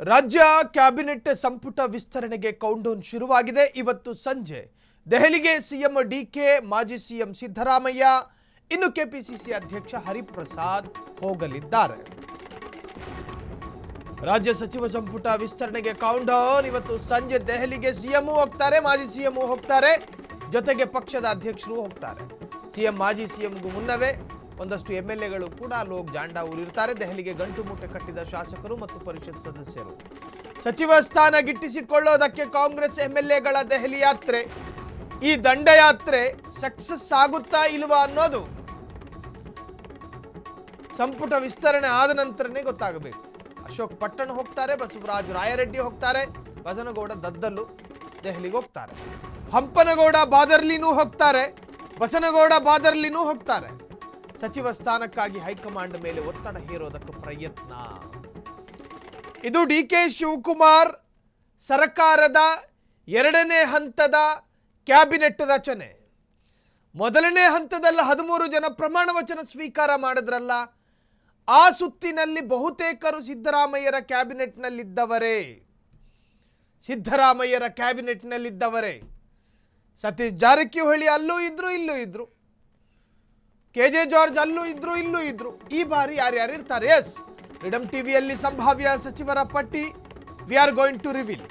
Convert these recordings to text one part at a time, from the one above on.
ರಾಜ್ಯ ಕ್ಯಾಬಿನೆಟ್ ಸಂಪುಟ ವಿಸ್ತರಣೆಗೆ ಕೌಂಟ್ಡೌನ್ ಶುರುವಾಗಿದೆ. ಇವತ್ತು ಸಂಜೆ ದೆಹಲಿಗೆ ಸಿಎಂ ಡಿಕೆ, ಮಾಜಿ ಸಿಎಂ ಸಿದ್ದರಾಮಯ್ಯ, ಇನ್ನು ಕೆಪಿಸಿಸಿ ಅಧ್ಯಕ್ಷ ಹರಿಪ್ರಸಾದ್ ಹೋಗಲಿದ್ದಾರೆ. ರಾಜ್ಯ ಸಚಿವ ಸಂಪುಟ ವಿಸ್ತರಣೆಗೆ ಕೌಂಟ್ಡೌನ್. ಇವತ್ತು ಸಂಜೆ ದೆಹಲಿಗೆ ಸಿಎಂ ಹೋಗ್ತಾರೆ, ಮಾಜಿ ಸಿಎಂ ಹೋಗ್ತಾರೆ, ಜೊತೆಗೆ ಪಕ್ಷದ ಅಧ್ಯಕ್ಷರು ಹೋಗ್ತಾರೆ. ಸಿಎಂ ಮಾಜಿ ಸಿಎಂಗೂ ಮುನ್ನವೇ ಒಂದಷ್ಟು ಎಂಎಲ್ಎಗಳು ಕೂಡ ಲೋಕ್ ಜಾಂಡಾ ಊರಿರ್ತಾರೆ. ದೆಹಲಿಗೆ ಗಂಟು ಮೂಟೆ ಕಟ್ಟಿದ ಶಾಸಕರು ಮತ್ತು ಪರಿಷತ್ ಸದಸ್ಯರು. ಸಚಿವ ಸ್ಥಾನ ಗಿಟ್ಟಿಸಿಕೊಳ್ಳೋದಕ್ಕೆ ಕಾಂಗ್ರೆಸ್ ಎಂಎಲ್ಎಗಳ ದೆಹಲಿ ಯಾತ್ರೆ, ಈ ದಂಡಯಾತ್ರೆ ಸಕ್ಸಸ್ ಆಗುತ್ತಾ ಇಲ್ವಾ ಅನ್ನೋದು ಸಂಪುಟ ವಿಸ್ತರಣೆ ಆದ ನಂತರನೇ ಗೊತ್ತಾಗಬೇಕು. ಅಶೋಕ್ ಪಟ್ಟಣ ಹೋಗ್ತಾರೆ, ಬಸವರಾಜ ರಾಯರೆಡ್ಡಿ ಹೋಗ್ತಾರೆ, ಬಸನಗೌಡ ದದ್ದಲ್ಲು ದೆಹಲಿಗೆ ಹೋಗ್ತಾರೆ, ಹಂಪನಗೌಡ ಬಾದರ್ಲಿನೂ ಹೋಗ್ತಾರೆ, ಬಸನಗೌಡ ಬಾದರ್ಲಿನೂ ಹೋಗ್ತಾರೆ. ಸಚಿವ ಸ್ಥಾನಕ್ಕಾಗಿ ಹೈಕಮಾಂಡ್ ಮೇಲೆ ಒತ್ತಡ ಹೇರೋದಕ್ಕೆ ಪ್ರಯತ್ನ. ಇದು ಡಿಕೆ ಶಿವಕುಮಾರ್ ಸರ್ಕಾರದ ಎರಡನೇ ಹಂತದ ಕ್ಯಾಬಿನೆಟ್ ರಚನೆ. ಮೊದಲನೇ ಹಂತದಲ್ಲಿ 13 ಜನ ಪ್ರಮಾಣ ವಚನ ಸ್ವೀಕಾರ ಮಾಡಿದ್ರಲ್ಲ, ಆ ಸುತ್ತಿನಲ್ಲಿ ಬಹುತೇಕರು ಸಿದ್ದರಾಮಯ್ಯರ ಕ್ಯಾಬಿನೆಟ್ನಲ್ಲಿದ್ದವರೇ. ಸತೀಶ್ ಜಾರಕಿಹೊಳಿ ಅಲ್ಲೂ ಇದ್ರು, ಇಲ್ಲೂ ಇದ್ರು. ಕೆಜೆ ಜಾರ್ಜ್ ಅಲ್ಲೂ ಇದ್ರು, ಇಲ್ಲೂ ಇದ್ರು. ಈ ಬಾರಿ ಯಾರ್ಯಾರು ಇರ್ತಾರೆ? ಎಸ್, ಫ್ರೀಡಂ ಟಿವಿಯಲ್ಲಿ ಸಂಭಾವ್ಯ ಸಚಿವರ ಪಟ್ಟಿ we are going to reveal.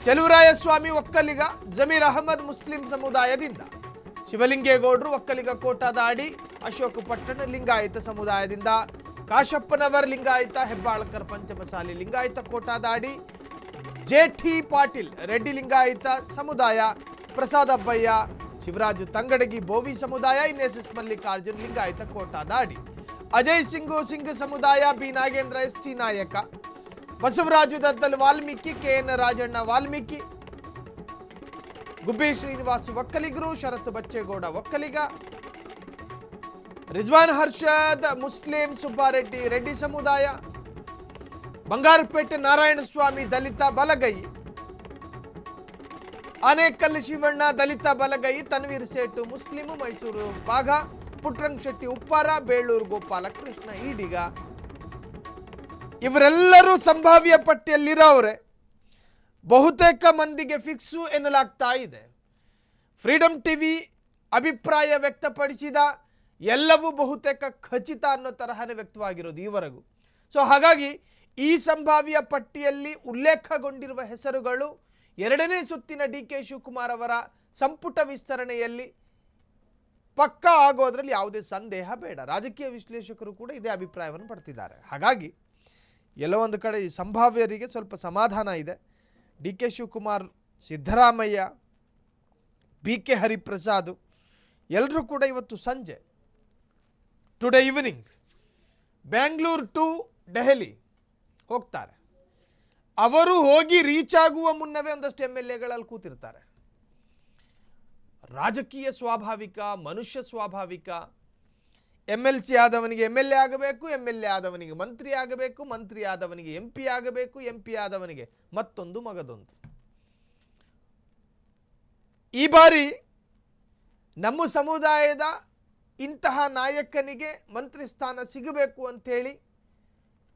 Chaluvarayaswamy Vokkaliga, Zameer Ahmed ಮುಸ್ಲಿಂ ಸಮುದಾಯದಿಂದ, ಶಿವಲಿಂಗೇಗೌಡರು ಒಕ್ಕಲಿಗ ಕೋಟಾದ ಅಡಿ, ಅಶೋಕ್ ಪಟ್ಟಣ ಲಿಂಗಾಯತ ಸಮುದಾಯದಿಂದ, ಕಾಶಪ್ಪನವರ್ ಲಿಂಗಾಯತ, ಹೆಬ್ಬಾಳ್ಕರ್ ಪಂಚಮಸಾಲಿ ಲಿಂಗಾಯತ ಕೋಟಾದ ಅಡಿ, ಜೆಟಿ ಪಾಟೀಲ್ ರೆಡ್ಡಿ ಲಿಂಗಾಯತ ಸಮುದಾಯ, ಪ್ರಸಾದ್ ಅಬ್ಬಯ್ಯ, ಶಿವರಾಜು ತಂಗಡಗಿ ಬೋವಿ ಸಮುದಾಯ, ಎಸ್ ಮಲ್ಲಿಕಾರ್ಜುನ್ ಲಿಂಗಾಯತ ಕೋಟಾದ ಅಡಿ, ಅಜಯ್ ಸಿಂಗ್ ಸಮುದಾಯ, ಬಿ ನಾಗೇಂದ್ರ ಎಸ್ಟಿ ನಾಯಕ, ಬಸವರಾಜು ದದ್ದಲ್ ವಾಲ್ಮೀಕಿ, ಕೆಎನ್ ರಾಜಣ್ಣ ವಾಲ್ಮೀಕಿ, ಗುಬ್ಬಿ ಶ್ರೀನಿವಾಸ್ ಒಕ್ಕಲಿಗರು, ಶರತ್ ಬಚ್ಚೇಗೌಡ ಒಕ್ಕಲಿಗ, ರಿಜ್ವಾನ್ ಹರ್ಷದ್ ಮುಸ್ಲಿಂ, ಸುಬ್ಬಾರೆಡ್ಡಿ ರೆಡ್ಡಿ ಸಮುದಾಯ, ಬಂಗಾರಪೇಟೆ ನಾರಾಯಣ ಸ್ವಾಮಿ ದಲಿತ ಬಲಗೈ, ಆನೇಕಲ್ ಶಿವಣ್ಣ ದಲಿತ ಬಲಗೈ, ತನ್ವೀರ್ ಸೇಠು ಮುಸ್ಲಿಂ, ಮೈಸೂರು ಬಾಘ, ಪುಟ್ರಂಗ್ ಶೆಟ್ಟಿ ಉಪ್ಪಾರ, ಬೇಳೂರು ಗೋಪಾಲಕೃಷ್ಣ ಈಡಿಗ. ಇವರೆಲ್ಲರೂ ಸಂಭಾವ್ಯ ಪಟ್ಟಿಯಲ್ಲಿರೋರೆ. ಬಹುತೇಕ ಮಂದಿಗೆ ಫಿಕ್ಸು ಎನ್ನಲಾಗ್ತಾ ಇದೆ. ಫ್ರೀಡಂ ಟಿವಿ ಅಭಿಪ್ರಾಯ ವ್ಯಕ್ತಪಡಿಸಿದ ಎಲ್ಲವೂ ಬಹುತೇಕ ಖಚಿತ ಅನ್ನೋ ತರಹನೇ ವ್ಯಕ್ತವಾಗಿರೋದು ಈವರೆಗೂ. ಸೊ ಹಾಗಾಗಿ ಈ ಸಂಭಾವ್ಯ ಪಟ್ಟಿಯಲ್ಲಿ ಉಲ್ಲೇಖಗೊಂಡಿರುವ ಹೆಸರುಗಳು ಎರಡನೇ ಸುತ್ತಿನ ಡಿಕೆ ಶಿವಕುಮಾರ್ ಅವರ ಸಂಪುಟ ವಿಸ್ತರಣೆಯಲ್ಲಿ ಪಕ್ಕಾ ಆಗೋದ್ರಲ್ಲಿ ಯಾವುದೇ ಸಂದೇಹ ಬೇಡ. ರಾಜಕೀಯ ವಿಶ್ಲೇಷಕರು ಕೂಡ ಇದೇ ಅಭಿಪ್ರಾಯವನ್ನು ಪಡ್ತಿದ್ದಾರೆ. ಹಾಗಾಗಿ ಎಲ್ಲೋ ಒಂದು ಕಡೆ ಈ ಸಂಭಾವ್ಯರಿಗೆ ಸ್ವಲ್ಪ ಸಮಾಧಾನ ಇದೆ. ಡಿಕೆ ಶಿವಕುಮಾರ್, ಸಿದ್ದರಾಮಯ್ಯ, ಬಿಕೆ ಹರಿಪ್ರಸಾದ್ ಎಲ್ಲರೂ ಕೂಡ ಇವತ್ತು ಸಂಜೆ, today evening, Bengaluru to Delhi ಹೋಗ್ತಾರೆ. ಅವರು ಹೋಗಿ ರೀಚ್ ಆಗುವ ಮುನ್ನವೇ ಒಂದಷ್ಟು ಎಂಎಲ್ಎಗಳಲ್ಲಿ ಕೂತಿರ್ತಾರೆ. ರಾಜಕೀಯ ಸ್ವಾಭಾವಿಕ, ಮನುಷ್ಯ ಸ್ವಾಭಾವಿಕ. ಎಂಎಲ್ಸಿ ಆದವನಿಗೆ ಎಂಎಲ್ಎ ಆಗಬೇಕು, ಎಂಎಲ್ಎ ಆದವನಿಗೆ ಮಂತ್ರಿ ಆಗಬೇಕು, ಮಂತ್ರಿ ಆದವನಿಗೆ ಎಂಪಿ ಆಗಬೇಕು, ಎಂಪಿ ಆದವನಿಗೆ ಮತ್ತೊಂದು ಮಗದೊಂದು. ಈ ಬಾರಿ ನಮ್ಮ ಸಮುದಾಯದ ಇಂತಹ ನಾಯಕನಿಗೆ ಮಂತ್ರಿ ಸ್ಥಾನ ಸಿಗಬೇಕು ಅಂಥೇಳಿ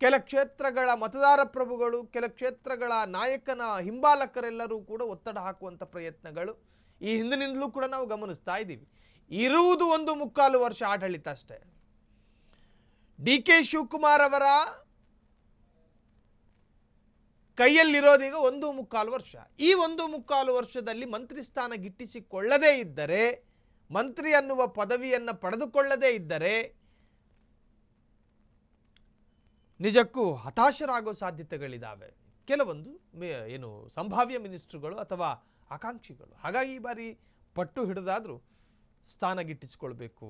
ಕೆಲ ಕ್ಷೇತ್ರಗಳ ಮತದಾರ ಪ್ರಭುಗಳು, ಕೆಲ ಕ್ಷೇತ್ರಗಳ ನಾಯಕನ ಹಿಂಬಾಲಕರೆಲ್ಲರೂ ಕೂಡ ಒತ್ತಡ ಹಾಕುವಂಥ ಪ್ರಯತ್ನಗಳು ಈ ಹಿಂದಿನಿಂದಲೂ ಕೂಡ ನಾವು ಗಮನಿಸ್ತಾ ಇದ್ದೀವಿ. ಇರುವುದು 1.25 ವರ್ಷ ಆಡಳಿತ ಅಷ್ಟೇ. ಡಿಕೆ ಶಿವಕುಮಾರ್ ಅವರ ಕೈಯಲ್ಲಿರೋದೀಗ 1.25 ವರ್ಷ. ಈ 1.25 ವರ್ಷದಲ್ಲಿ ಮಂತ್ರಿ ಸ್ಥಾನ ಗಿಟ್ಟಿಸಿಕೊಳ್ಳದೇ ಇದ್ದರೆ, ಮಂತ್ರಿ ಅನ್ನುವ ಪದವಿಯನ್ನು ಪಡೆದುಕೊಳ್ಳದೇ ಇದ್ದರೆ ನಿಜಕ್ಕೂ ಹತಾಶರಾಗೋ ಸಾಧ್ಯತೆಗಳಿದ್ದಾವೆ ಕೆಲವೊಂದು ಸಂಭಾವ್ಯ ಮಿನಿಸ್ಟ್ರುಗಳು ಅಥವಾ ಆಕಾಂಕ್ಷಿಗಳು. ಹಾಗಾಗಿ ಈ ಬಾರಿ ಪಟ್ಟು ಹಿಡಿದಾದರೂ ಸ್ಥಾನ ಗಿಟ್ಟಿಸಿಕೊಳ್ಬೇಕು.